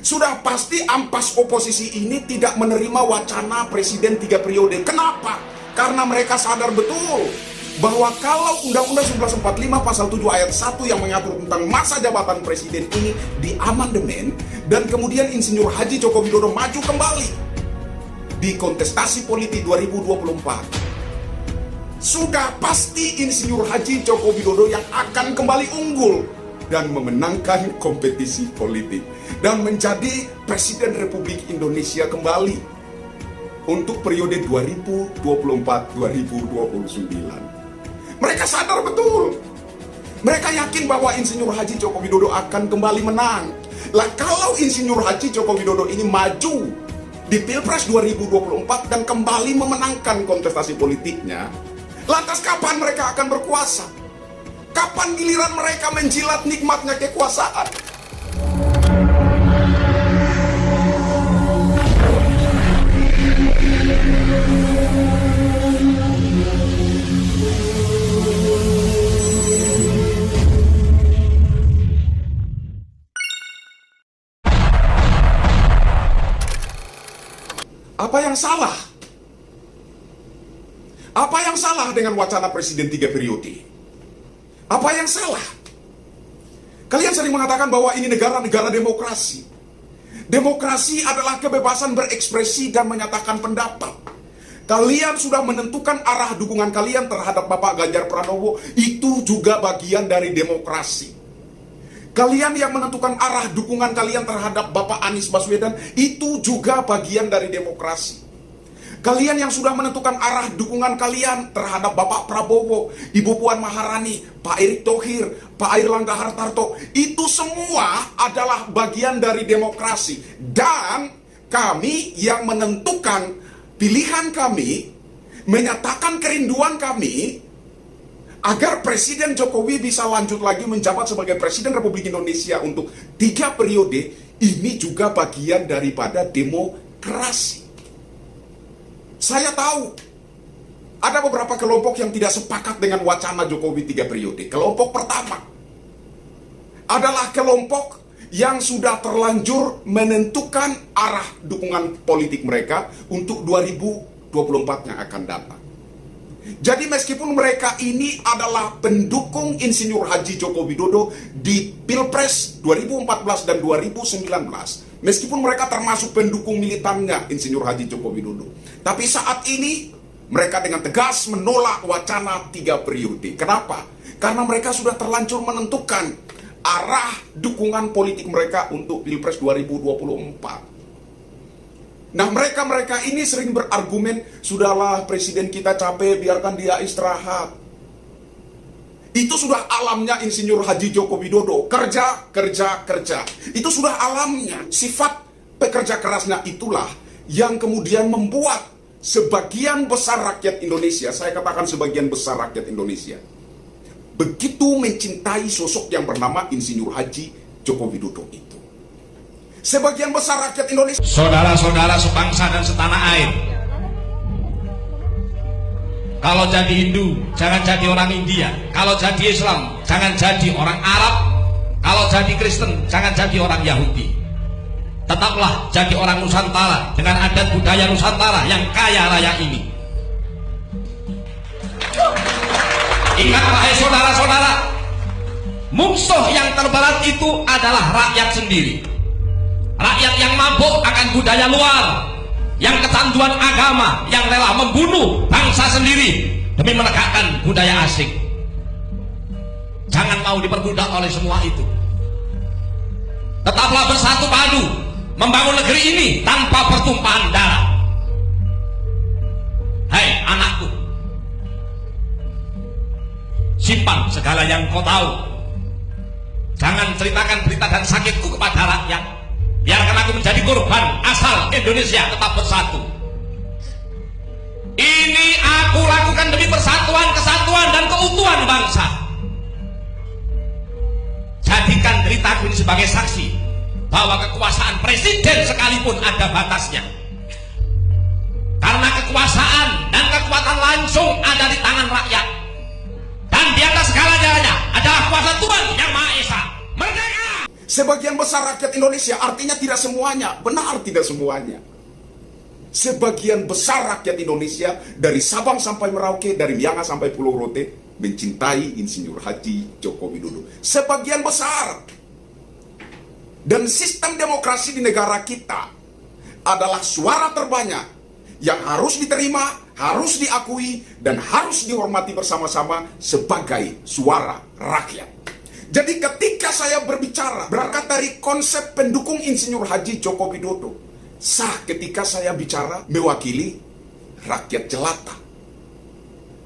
Sudah pasti ampas oposisi ini tidak menerima wacana presiden 3 periode. Kenapa? Karena mereka sadar betul bahwa kalau Undang-Undang 1945 pasal 7 ayat 1 yang mengatur tentang masa jabatan presiden ini diamandemen, dan kemudian Insinyur Haji Joko Widodo maju kembali di kontestasi politik 2024, sudah pasti Insinyur Haji Joko Widodo yang akan kembali unggul dan memenangkan kompetisi politik dan menjadi Presiden Republik Indonesia kembali untuk periode 2024-2029. Mereka sadar betul. Mereka yakin bahwa Insinyur Haji Joko Widodo akan kembali menang. Lah kalau Insinyur Haji Joko Widodo ini maju di Pilpres 2024 dan kembali memenangkan kontestasi politiknya, lantas kapan mereka akan berkuasa? Kapan giliran mereka menjilat nikmatnya kekuasaan? Apa yang salah? Apa yang salah dengan wacana presiden 3 periode? Apa yang salah? Kalian sering mengatakan bahwa ini negara-negara demokrasi. Demokrasi adalah kebebasan berekspresi dan menyatakan pendapat. Kalian sudah menentukan arah dukungan kalian terhadap Bapak Ganjar Pranowo, itu juga bagian dari demokrasi. Kalian yang menentukan arah dukungan kalian terhadap Bapak Anies Baswedan, itu juga bagian dari demokrasi. Kalian yang sudah menentukan arah dukungan kalian terhadap Bapak Prabowo, Ibu Puan Maharani, Pak Erick Thohir, Pak Airlangga Hartarto, itu semua adalah bagian dari demokrasi. Dan kami yang menentukan pilihan kami, menyatakan kerinduan kami agar Presiden Jokowi bisa lanjut lagi menjabat sebagai Presiden Republik Indonesia untuk 3 periode, ini juga bagian daripada demokrasi. Saya tahu ada beberapa kelompok yang tidak sepakat dengan wacana Jokowi 3 periode. Kelompok pertama adalah kelompok yang sudah terlanjur menentukan arah dukungan politik mereka untuk 2024 yang akan datang. Jadi meskipun mereka ini adalah pendukung Insinyur Haji Joko Widodo di Pilpres 2014 dan 2019, meskipun mereka termasuk pendukung militannya Insinyur Haji Joko Widodo, tapi saat ini mereka dengan tegas menolak wacana 3 periode. Kenapa? Karena mereka sudah terlanjur menentukan arah dukungan politik mereka untuk Pilpres 2024. Nah, mereka ini sering berargumen, sudahlah presiden kita capek, biarkan dia istirahat. Itu sudah alamnya Insinyur Haji Joko Widodo, kerja. Itu sudah alamnya. Sifat pekerja kerasnya itulah yang kemudian membuat sebagian besar rakyat Indonesia, saya katakan sebagian besar rakyat Indonesia, begitu mencintai sosok yang bernama Insinyur Haji Joko Widodo itu. Sebagian besar rakyat Indonesia, saudara-saudara sebangsa dan setanah air, kalau jadi Hindu jangan jadi orang India, kalau jadi Islam jangan jadi orang Arab, kalau jadi Kristen jangan jadi orang Yahudi. Tetaplah jadi orang Nusantara dengan adat budaya Nusantara yang kaya raya ini. Ingat wahai saudara-saudara, musuh yang terberat itu adalah rakyat sendiri. Rakyat yang mabuk akan budaya luar, yang kecanduan agama, yang rela membunuh bangsa sendiri demi menegakkan budaya asing. Jangan mau diperbudak oleh semua itu. Tetaplah bersatu padu membangun negeri ini tanpa pertumpahan darah. Hai anakku, simpan segala yang kau tahu. Jangan ceritakan berita dan sakitku kepada rakyat. Biarkan aku menjadi korban asal Indonesia tetap bersatu. Ini aku lakukan demi persatuan, kesatuan, dan keutuhan bangsa. Jadikan ceritaku ini sebagai saksi bahwa kekuasaan presiden sekalipun ada batasnya. Karena kekuasaan dan kekuatan langsung ada di tangan rakyat. Dan di atas segala-galanya adalah kuasa Tuhan yang Maha Esa. Merdeka! Sebagian besar rakyat Indonesia, artinya tidak semuanya. Benar, tidak semuanya. Sebagian besar rakyat Indonesia, dari Sabang sampai Merauke, dari Miangas sampai Pulau Rote, mencintai Insinyur Haji Joko Widodo. Sebagian besar. Dan sistem demokrasi di negara kita adalah suara terbanyak yang harus diterima, harus diakui, dan harus dihormati bersama-sama sebagai suara rakyat. Jadi ketika saya berbicara berangkat dari konsep pendukung Insinyur Haji Joko Widodo, sah ketika saya bicara mewakili rakyat jelata.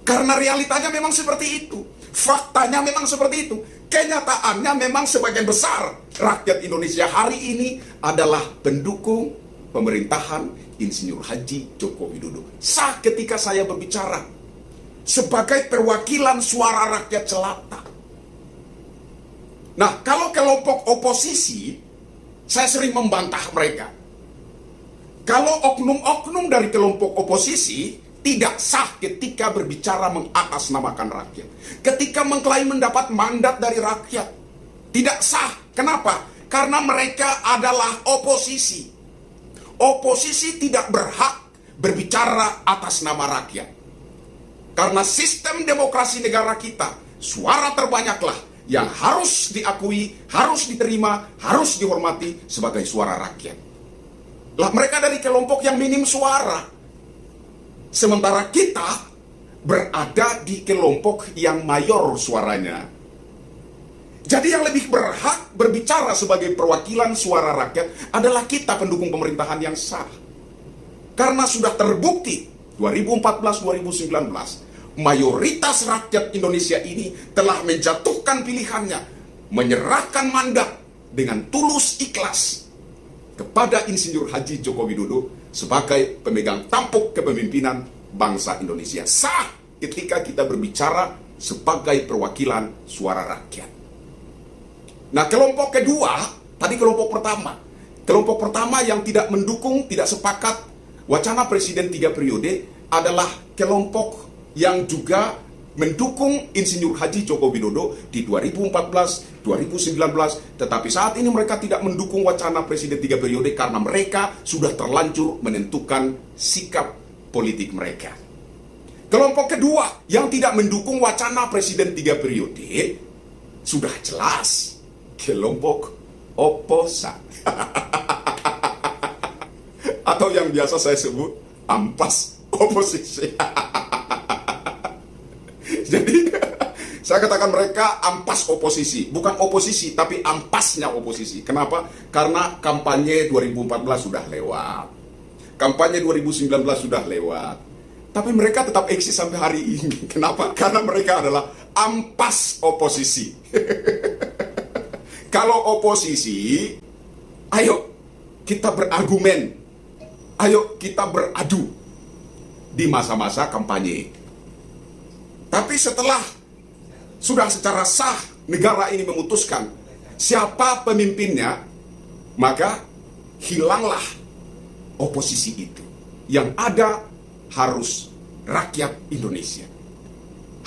Karena realitanya memang seperti itu. Faktanya memang seperti itu. Kenyataannya memang sebagian besar rakyat Indonesia hari ini adalah pendukung pemerintahan Insinyur Haji Joko Widodo. Sah ketika saya berbicara sebagai perwakilan suara rakyat jelata. Nah, kalau kelompok oposisi, saya sering membantah mereka. Kalau oknum-oknum dari kelompok oposisi tidak sah ketika berbicara mengatasnamakan rakyat. Ketika mengklaim mendapat mandat dari rakyat, tidak sah. Kenapa? Karena mereka adalah oposisi. Oposisi tidak berhak berbicara atas nama rakyat. Karena sistem demokrasi negara kita, suara terbanyaklah yang harus diakui, harus diterima, harus dihormati sebagai suara rakyat. Lah mereka dari kelompok yang minim suara. Sementara kita berada di kelompok yang mayor suaranya. Jadi yang lebih berhak berbicara sebagai perwakilan suara rakyat adalah kita pendukung pemerintahan yang sah. Karena sudah terbukti 2014-2019 mayoritas rakyat Indonesia ini telah menjatuhkan pilihannya, menyerahkan mandat dengan tulus ikhlas kepada Insinyur Haji Joko Widodo sebagai pemegang tampuk kepemimpinan bangsa Indonesia. Sah ketika kita berbicara sebagai perwakilan suara rakyat. Nah, kelompok kedua, tadi kelompok pertama. Kelompok pertama yang tidak mendukung, tidak sepakat wacana presiden 3 periode adalah kelompok yang juga mendukung Insinyur Haji Joko Widodo di 2014, 2019, tetapi saat ini mereka tidak mendukung wacana presiden 3 periode karena mereka sudah terlanjur menentukan sikap politik mereka. Kelompok kedua yang tidak mendukung wacana presiden 3 periode sudah jelas kelompok oposan. Atau yang biasa saya sebut ampas oposisi. Jadi saya katakan mereka ampas oposisi, bukan oposisi tapi ampasnya oposisi. Kenapa? Karena kampanye 2014 sudah lewat, kampanye 2019 sudah lewat, tapi mereka tetap eksis sampai hari ini. Kenapa? Karena mereka adalah ampas oposisi. Kalau oposisi, ayo kita berargumen, ayo kita beradu di masa-masa kampanye. Tapi setelah sudah secara sah negara ini memutuskan siapa pemimpinnya, maka hilanglah oposisi itu. Yang ada harus rakyat Indonesia.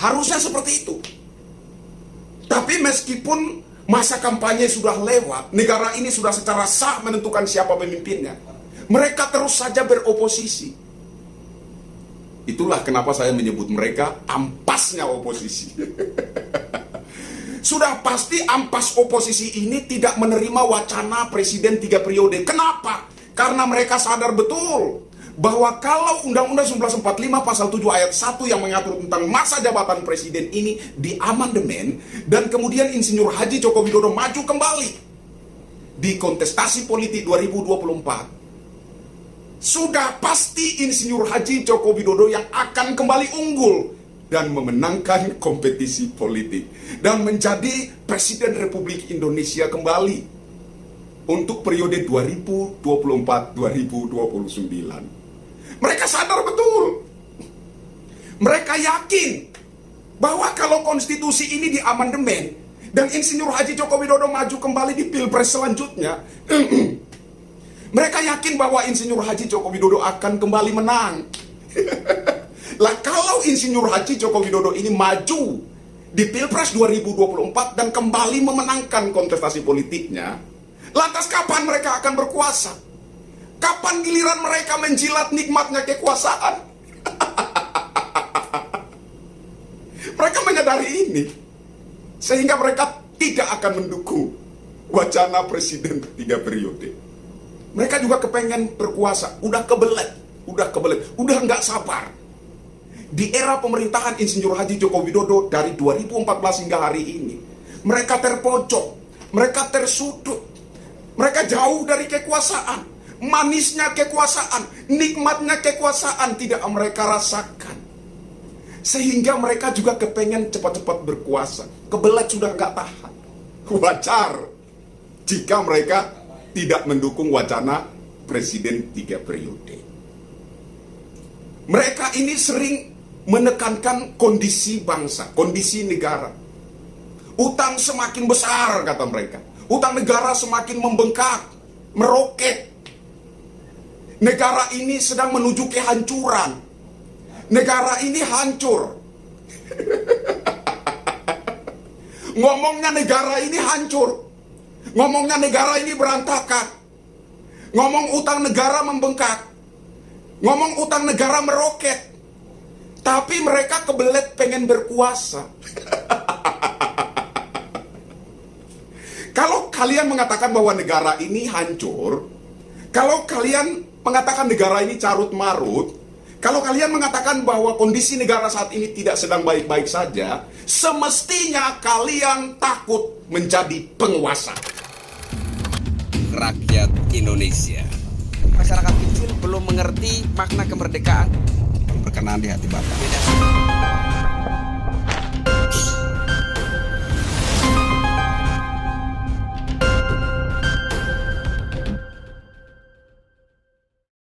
Harusnya seperti itu. Tapi meskipun masa kampanye sudah lewat, negara ini sudah secara sah menentukan siapa pemimpinnya, mereka terus saja beroposisi. Itulah kenapa saya menyebut mereka ampasnya oposisi. Sudah pasti ampas oposisi ini tidak menerima wacana presiden 3 periode. Kenapa? Karena mereka sadar betul bahwa kalau Undang-Undang 1945 pasal 7 ayat 1 yang mengatur tentang masa jabatan presiden ini diamandemen dan kemudian Insinyur Haji Joko Widodo maju kembali di kontestasi politik 2024, sudah pasti Insinyur Haji Joko Widodo yang akan kembali unggul dan memenangkan kompetisi politik dan menjadi Presiden Republik Indonesia kembali untuk periode 2024-2029. Mereka sadar betul. Mereka yakin bahwa kalau konstitusi ini diamandemen dan Insinyur Haji Joko Widodo maju kembali di Pilpres selanjutnya, mereka yakin bahwa Insinyur Haji Joko Widodo akan kembali menang. Lah kalau Insinyur Haji Joko Widodo ini maju di Pilpres 2024 dan kembali memenangkan kontestasi politiknya, lantas kapan mereka akan berkuasa? Kapan giliran mereka menjilat nikmatnya kekuasaan? Mereka menyadari ini, sehingga mereka tidak akan mendukung wacana presiden 3 periode. Mereka juga kepengen berkuasa, udah kebelet, udah nggak sabar. Di era pemerintahan Insinyur Haji Joko Widodo dari 2014 hingga hari ini, mereka terpojok, mereka tersudut, mereka jauh dari kekuasaan, manisnya kekuasaan, nikmatnya kekuasaan tidak mereka rasakan. Sehingga mereka juga kepengen cepat-cepat berkuasa, kebelet sudah nggak tahan. Wajar jika mereka tidak mendukung wacana presiden 3 periode. Mereka ini sering menekankan kondisi bangsa, kondisi negara. Utang semakin besar, kata mereka. Utang negara semakin membengkak, meroket. Negara ini sedang menuju kehancuran. Negara ini hancur. Ngomongnya negara ini hancur. Ngomongnya negara ini berantakan. Ngomong utang negara membengkak. Ngomong utang negara meroket. Tapi mereka kebelet pengen berkuasa. Kalau kalian mengatakan bahwa negara ini hancur, kalau kalian mengatakan negara ini carut marut, kalau kalian mengatakan bahwa kondisi negara saat ini tidak sedang baik-baik saja, semestinya kalian takut menjadi penguasa. Rakyat Indonesia, masyarakat kecil belum mengerti makna kemerdekaan. Berkenan di hati Bapak.